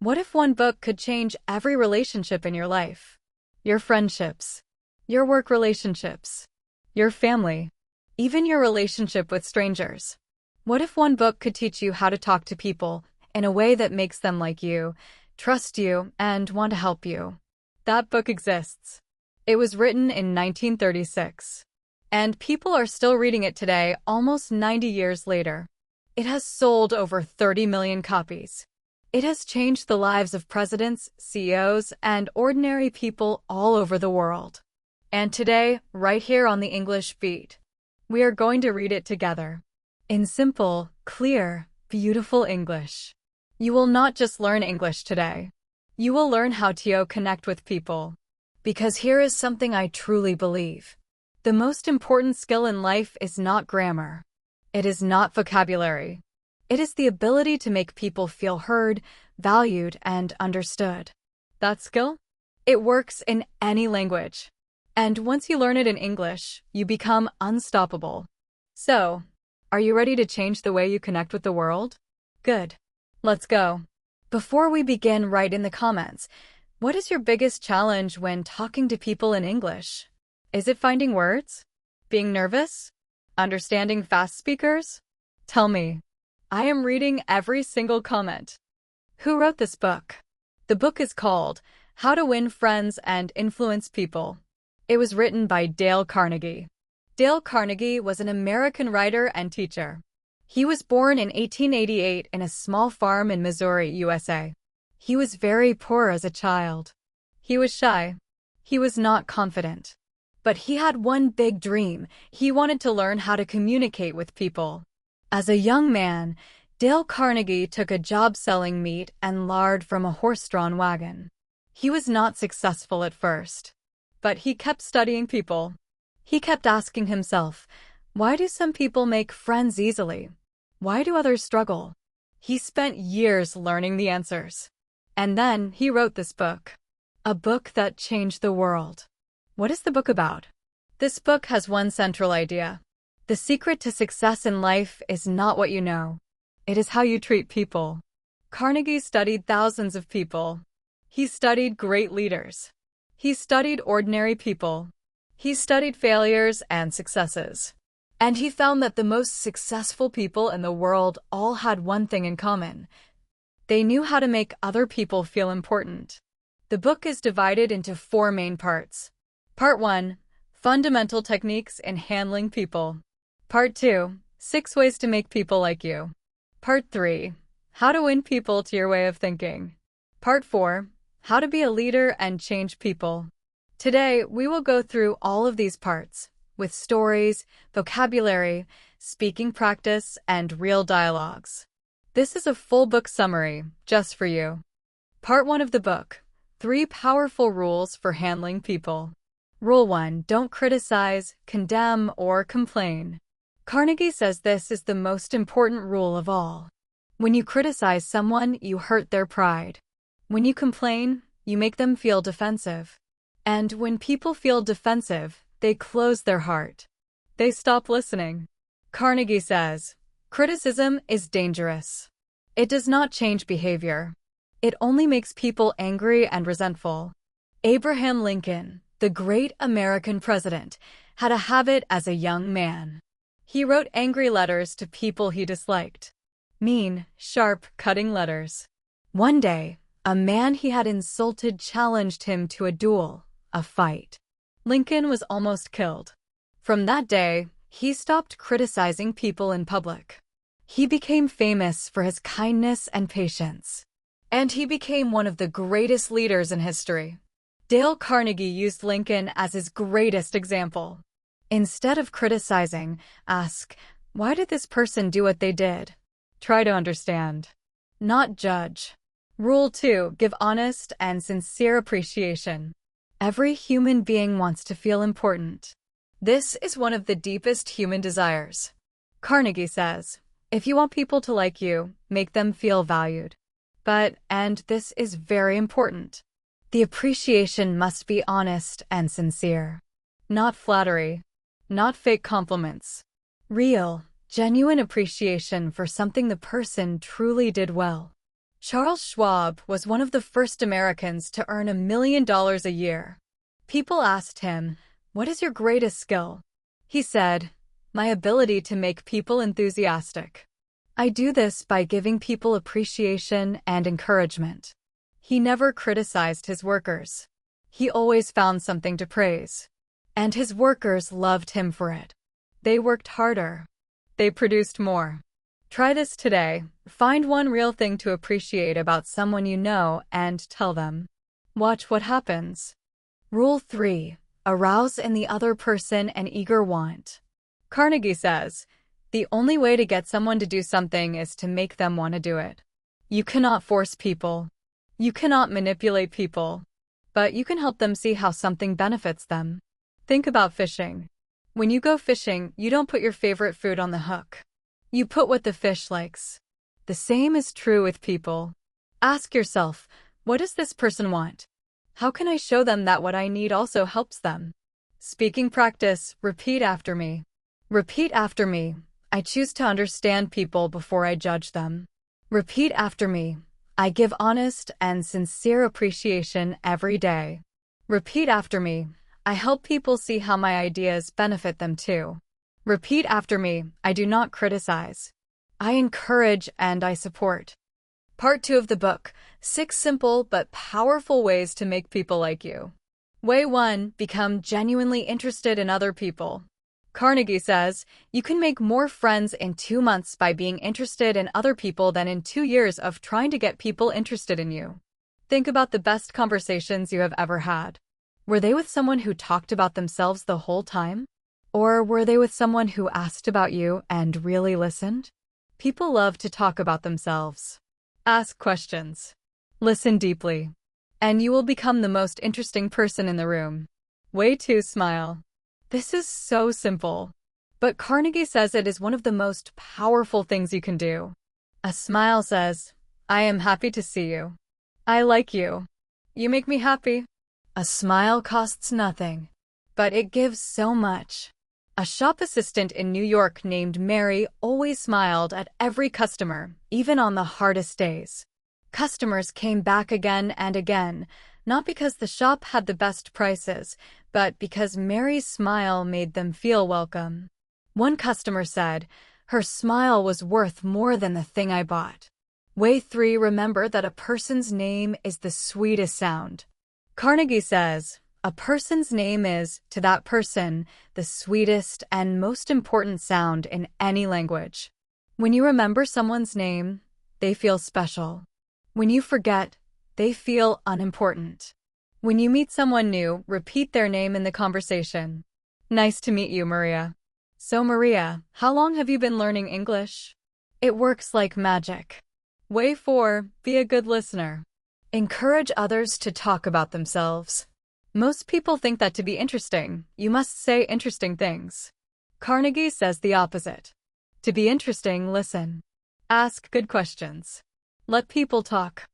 What if one book could change every relationship in your life? Your friendships, your work relationships, your family, even your relationship with strangers. What if one book could teach you how to talk to people in a way that makes them like you, trust you, and want to help you? That book exists. It was written in 1936, and people are still reading it today, almost 90 years later. It has sold over 30 million copies. It has changed the lives of presidents, CEOs, and ordinary people all over the world. And today, right here on the English Beat, we are going to read it together. In simple, clear, beautiful English. You will not just learn English today. You will learn how to connect with people. Because here is something I truly believe. The most important skill in life is not grammar. It is not vocabulary. It is the ability to make people feel heard, valued, and understood. That skill? It works in any language. And once you learn it in English, you become unstoppable. So, are you ready to change the way you connect with the world? Good. Let's go. Before we begin, write in the comments, what is your biggest challenge when talking to people in English? Is it finding words? Being nervous? Understanding fast speakers? Tell me. I am reading every single comment. Who wrote this book? The book is called How to Win Friends and Influence People. It was written by Dale Carnegie. Dale Carnegie was an American writer and teacher. He was born in 1888 in a small farm in Missouri, USA. He was very poor as a child. He was shy. He was not confident. But he had one big dream. He wanted to learn how to communicate with people. As a young man, Dale Carnegie took a job selling meat and lard from a horse-drawn wagon. He was not successful at first, but he kept studying people. He kept asking himself, why do some people make friends easily? Why do others struggle? He spent years learning the answers. And then he wrote this book. A book that changed the world. What is the book about? This book has one central idea. The secret to success in life is not what you know. It is how you treat people. Carnegie studied thousands of people. He studied great leaders. He studied ordinary people. He studied failures and successes. And he found that the most successful people in the world all had one thing in common. They knew how to make other people feel important. The book is divided into 4 main parts. Part 1, Fundamental Techniques in Handling People. Part 2, 6 Ways to Make People Like You. Part 3, How to Win People to Your Way of Thinking. Part 4, How to Be a Leader and Change People. Today, we will go through all of these parts, with stories, vocabulary, speaking practice, and real dialogues. This is a full book summary, just for you. Part 1 of the book, 3 Powerful Rules for Handling People. Rule 1, don't criticize, condemn, or complain. Carnegie says this is the most important rule of all. When you criticize someone, you hurt their pride. When you complain, you make them feel defensive. And when people feel defensive, they close their heart. They stop listening. Carnegie says, criticism is dangerous. It does not change behavior. It only makes people angry and resentful. Abraham Lincoln, the great American president, had a habit as a young man. He wrote angry letters to people he disliked. Mean, sharp, cutting letters. One day, a man he had insulted challenged him to a duel, a fight. Lincoln was almost killed. From that day, he stopped criticizing people in public. He became famous for his kindness and patience. And he became one of the greatest leaders in history. Dale Carnegie used Lincoln as his greatest example. Instead of criticizing, ask, why did this person do what they did? Try to understand, not judge. Rule 2, give honest and sincere appreciation. Every human being wants to feel important. This is one of the deepest human desires. Carnegie says, if you want people to like you, make them feel valued. But, and this is very important, the appreciation must be honest and sincere. Not flattery. Not fake compliments. Real, genuine appreciation for something the person truly did well. Charles Schwab was one of the first Americans to earn $1 million a year. People asked him, "What is your greatest skill?" He said, "My ability to make people enthusiastic. I do this by giving people appreciation and encouragement." He never criticized his workers. He always found something to praise. And his workers loved him for it. They worked harder. They produced more. Try this today. Find one real thing to appreciate about someone you know and tell them. Watch what happens. Rule 3. Arouse in the other person an eager want. Carnegie says, the only way to get someone to do something is to make them want to do it. You cannot force people. You cannot manipulate people. But you can help them see how something benefits them. Think about fishing. When you go fishing, you don't put your favorite food on the hook. You put what the fish likes. The same is true with people. Ask yourself, what does this person want? How can I show them that what I need also helps them? Speaking practice, repeat after me. Repeat after me. I choose to understand people before I judge them. Repeat after me. I give honest and sincere appreciation every day. Repeat after me. I help people see how my ideas benefit them too. Repeat after me. I do not criticize. I encourage and I support. Part 2 of the book, 6 Simple but Powerful Ways to Make People Like You. Way 1. Become genuinely interested in other people. Carnegie says, you can make more friends in 2 months by being interested in other people than in 2 years of trying to get people interested in you. Think about the best conversations you have ever had. Were they with someone who talked about themselves the whole time? Or were they with someone who asked about you and really listened? People love to talk about themselves. Ask questions. Listen deeply. And you will become the most interesting person in the room. Way 2. Smile. This is so simple. But Carnegie says it is one of the most powerful things you can do. A smile says, I am happy to see you. I like you. You make me happy. A smile costs nothing, but it gives so much. A shop assistant in New York named Mary always smiled at every customer, even on the hardest days. Customers came back again and again, not because the shop had the best prices, but because Mary's smile made them feel welcome. One customer said, her smile was worth more than the thing I bought. Way 3. Remember that a person's name is the sweetest sound. Carnegie says, a person's name is, to that person, the sweetest and most important sound in any language. When you remember someone's name, they feel special. When you forget, they feel unimportant. When you meet someone new, repeat their name in the conversation. Nice to meet you, Maria. So Maria, how long have you been learning English? It works like magic. Way 4. Be a good listener. Encourage others to talk about themselves. Most people think that to be interesting, you must say interesting things. Carnegie says the opposite. To be interesting, listen. Ask good questions. Let people talk.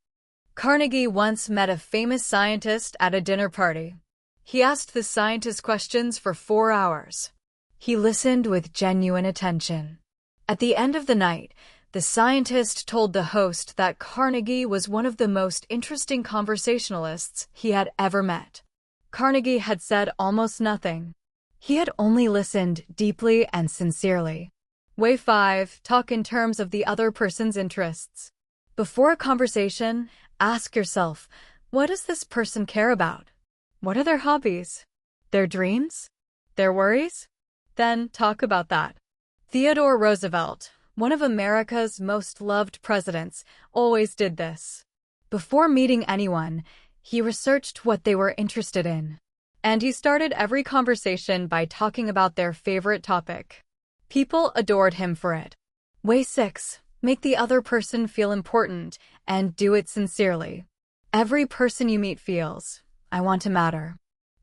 Carnegie once met a famous scientist at a dinner party. He asked the scientist questions for 4 hours. He listened with genuine attention. At the end of the night, the scientist told the host that Carnegie was one of the most interesting conversationalists he had ever met. Carnegie had said almost nothing. He had only listened deeply and sincerely. Way 5. Talk in terms of the other person's interests. Before a conversation, ask yourself, what does this person care about? What are their hobbies? Their dreams? Their worries? Then talk about that. Theodore Roosevelt, one of America's most loved presidents, always did this. Before meeting anyone, he researched what they were interested in. And he started every conversation by talking about their favorite topic. People adored him for it. Way 6. Make the other person feel important and do it sincerely. Every person you meet feels, I want to matter.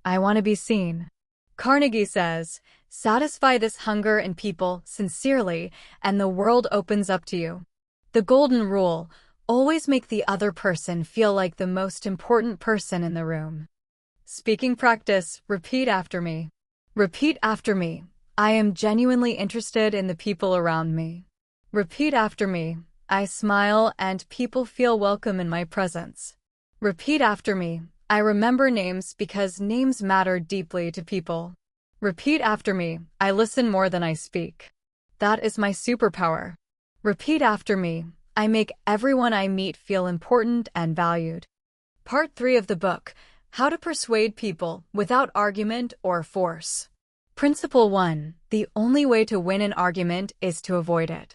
I want to be seen. Carnegie says, satisfy this hunger in people sincerely and the world opens up to you. The golden rule, always make the other person feel like the most important person in the room. Speaking practice, repeat after me. Repeat after me. I am genuinely interested in the people around me. Repeat after me. I smile and people feel welcome in my presence. Repeat after me. I remember names because names matter deeply to people. Repeat after me. I listen more than I speak. That is my superpower. Repeat after me. I make everyone I meet feel important and valued. Part 3 of the book, How to Persuade People Without Argument or Force. Principle 1. The only way to win an argument is to avoid it.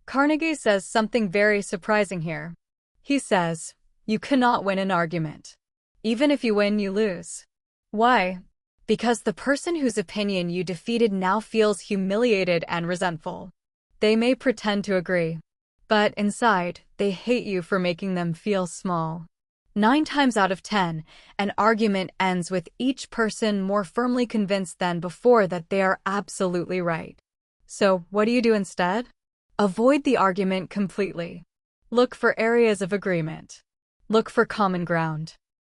Carnegie says something very surprising here. He says, you cannot win an argument. Even if you win, you lose. Why? Because the person whose opinion you defeated now feels humiliated and resentful. They may pretend to agree, but inside, they hate you for making them feel small. 9 times out of 10, an argument ends with each person more firmly convinced than before that they are absolutely right. So, what do you do instead? Avoid the argument completely. Look for areas of agreement. Look for common ground.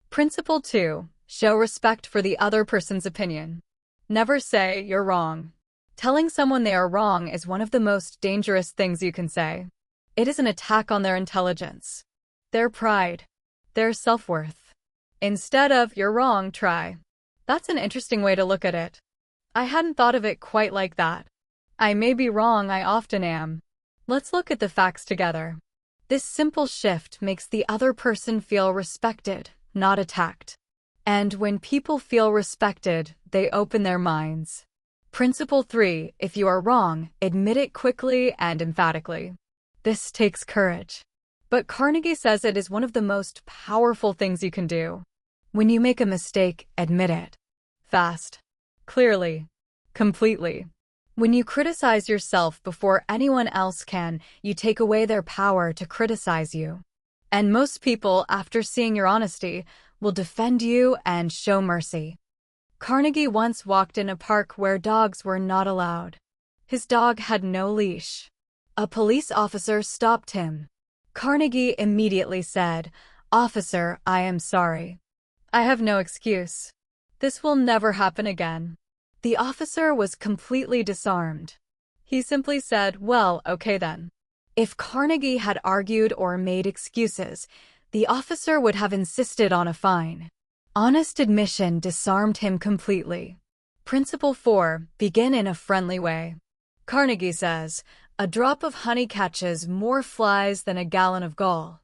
Principle 2. Show respect for the other person's opinion. Never say, you're wrong. Telling someone they are wrong is one of the most dangerous things you can say. It is an attack on their intelligence, their pride, their self-worth. Instead of, you're wrong, try. That's an interesting way to look at it. I hadn't thought of it quite like that. I may be wrong, I often am. Let's look at the facts together. This simple shift makes the other person feel respected, not attacked. And when people feel respected, they open their minds. Principle 3. If you are wrong, admit it quickly and emphatically. This takes courage. But Carnegie says it is one of the most powerful things you can do. When you make a mistake, admit it. Fast. Clearly. Completely. When you criticize yourself before anyone else can, you take away their power to criticize you. And most people, after seeing your honesty, will defend you and show mercy. Carnegie once walked in a park where dogs were not allowed. His dog had no leash. A police officer stopped him. Carnegie immediately said, "Officer, I am sorry. I have no excuse. This will never happen again." The officer was completely disarmed. He simply said, "Well, okay then." If Carnegie had argued or made excuses, the officer would have insisted on a fine. Honest admission disarmed him completely. Principle 4. Begin in a friendly way. Carnegie says, "A drop of honey catches more flies than a gallon of gall."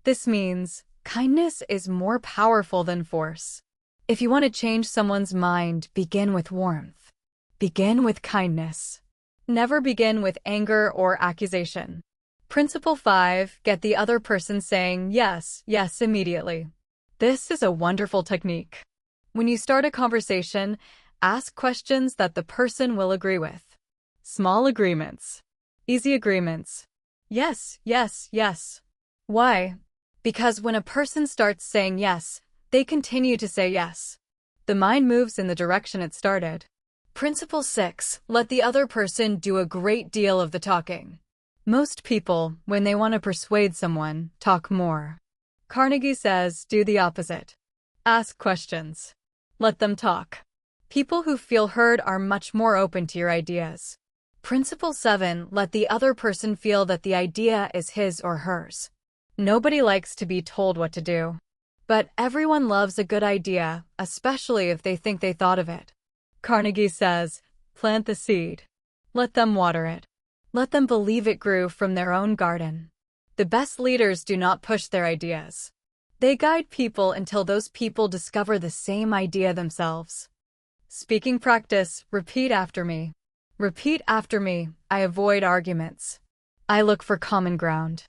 This means kindness is more powerful than force. If you want to change someone's mind, begin with warmth. Begin with kindness. Never begin with anger or accusation. Principle 5. Get the other person saying yes, yes immediately. This is a wonderful technique. When you start a conversation, ask questions that the person will agree with. Small agreements. Easy agreements. Yes, yes, yes. Why? Because when a person starts saying yes, they continue to say yes. The mind moves in the direction it started. Principle 6. Let the other person do a great deal of the talking. Most people, when they want to persuade someone, talk more. Carnegie says, do the opposite. Ask questions. Let them talk. People who feel heard are much more open to your ideas. Principle 7. Let the other person feel that the idea is his or hers. Nobody likes to be told what to do. But everyone loves a good idea, especially if they think they thought of it. Carnegie says, plant the seed. Let them water it. Let them believe it grew from their own garden. The best leaders do not push their ideas. They guide people until those people discover the same idea themselves. Speaking practice, repeat after me. Repeat after me. I avoid arguments. I look for common ground.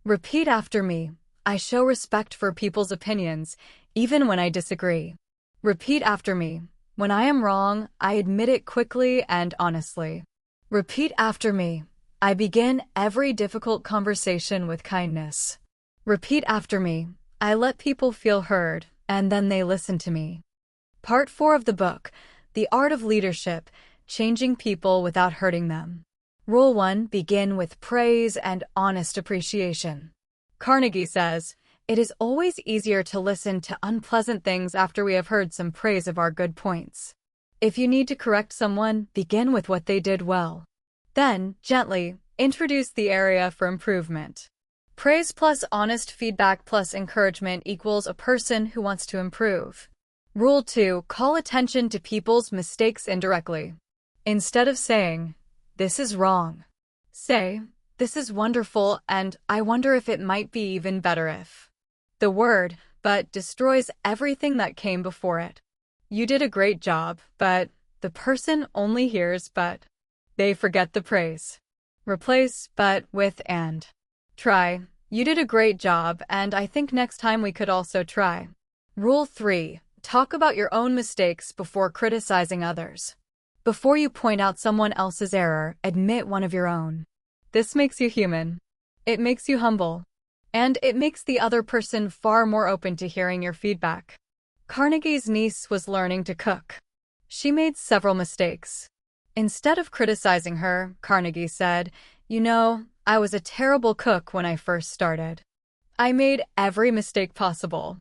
Repeat after me. I show respect for people's opinions, even when I disagree. Repeat after me. When I am wrong, I admit it quickly and honestly. Repeat after me. I begin every difficult conversation with kindness. Repeat after me. I let people feel heard, and then they listen to me. Part 4 of the book, The Art of Leadership, Changing People Without Hurting Them. Rule 1. Begin with praise and honest appreciation. Carnegie says, it is always easier to listen to unpleasant things after we have heard some praise of our good points. If you need to correct someone, begin with what they did well. Then, gently, introduce the area for improvement. Praise plus honest feedback plus encouragement equals a person who wants to improve. Rule 2. Call attention to people's mistakes indirectly. Instead of saying, "This is wrong," say, "This is wonderful, and I wonder if it might be even better if." The word "but" destroys everything that came before it. You did a great job, but the person only hears "but." They forget the praise. Replace "but" with "and." Try, "You did a great job, and I think next time we could also try." Rule 3. Talk about your own mistakes before criticizing others. Before you point out someone else's error, admit one of your own. This makes you human. It makes you humble. And it makes the other person far more open to hearing your feedback. Carnegie's niece was learning to cook. She made several mistakes. Instead of criticizing her, Carnegie said, "You know, I was a terrible cook when I first started. I made every mistake possible.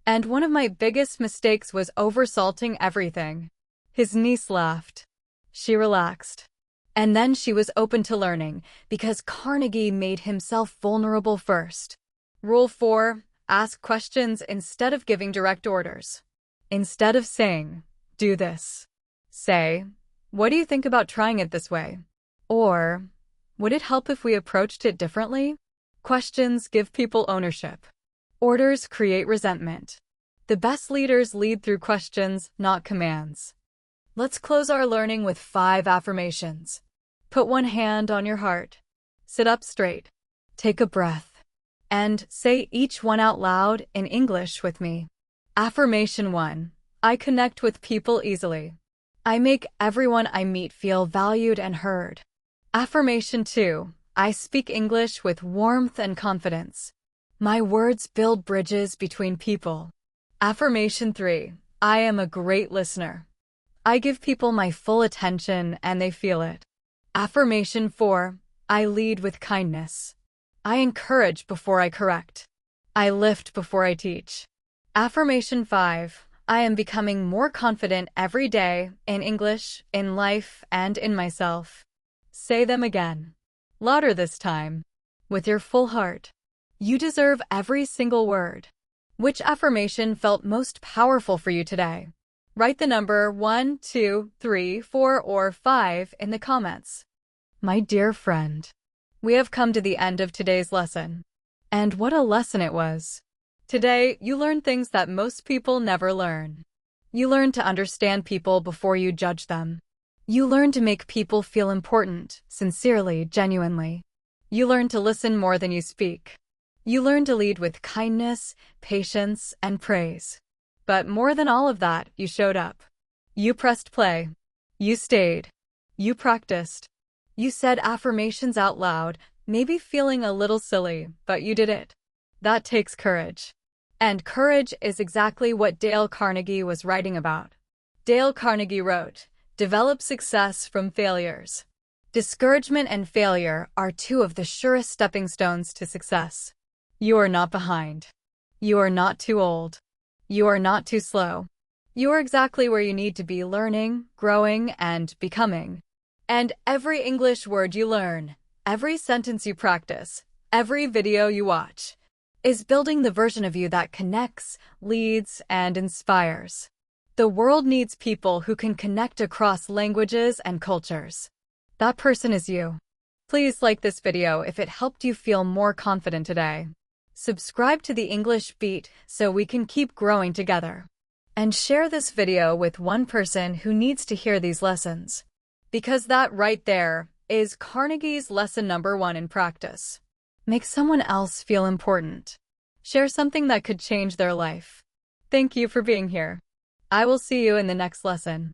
And one of my biggest mistakes was oversalting everything." His niece laughed. She relaxed. And then she was open to learning because Carnegie made himself vulnerable first. Rule 4. Ask questions instead of giving direct orders. Instead of saying, "Do this," say, "What do you think about trying it this way?" Or, "Would it help if we approached it differently?" Questions give people ownership. Orders create resentment. The best leaders lead through questions, not commands. Let's close our learning with 5 affirmations. Put one hand on your heart. Sit up straight. Take a breath. And say each one out loud in English with me. Affirmation 1. I connect with people easily. I make everyone I meet feel valued and heard. Affirmation 2. I speak English with warmth and confidence. My words build bridges between people. Affirmation 3. I am a great listener. I give people my full attention and they feel it. Affirmation 4. I lead with kindness. I encourage before I correct. I lift before I teach. Affirmation 5. I am becoming more confident every day in English, in life, and in myself. Say them again. Louder this time. With your full heart. You deserve every single word. Which affirmation felt most powerful for you today? Write the number 1, 2, 3, 4, or 5 in the comments. My dear friend, we have come to the end of today's lesson. And what a lesson it was. Today, you learned things that most people never learn. You learned to understand people before you judge them. You learn to make people feel important, sincerely, genuinely. You learn to listen more than you speak. You learn to lead with kindness, patience, and praise. But more than all of that, you showed up. You pressed play. You stayed. You practiced. You said affirmations out loud, maybe feeling a little silly, but you did it. That takes courage. And courage is exactly what Dale Carnegie was writing about. Dale Carnegie wrote, "Develop success from failures." Discouragement and failure are 2 of the surest stepping stones to success. You are not behind. You are not too old. You are not too slow. You are exactly where you need to be, learning, growing, and becoming. And every English word you learn, every sentence you practice, every video you watch, is building the version of you that connects, leads, and inspires. The world needs people who can connect across languages and cultures. That person is you. Please like this video if it helped you feel more confident today. Subscribe to the English Beat so we can keep growing together. And share this video with one person who needs to hear these lessons. Because that right there is Carnegie's lesson number 1 in practice. Make someone else feel important. Share something that could change their life. Thank you for being here. I will see you in the next lesson.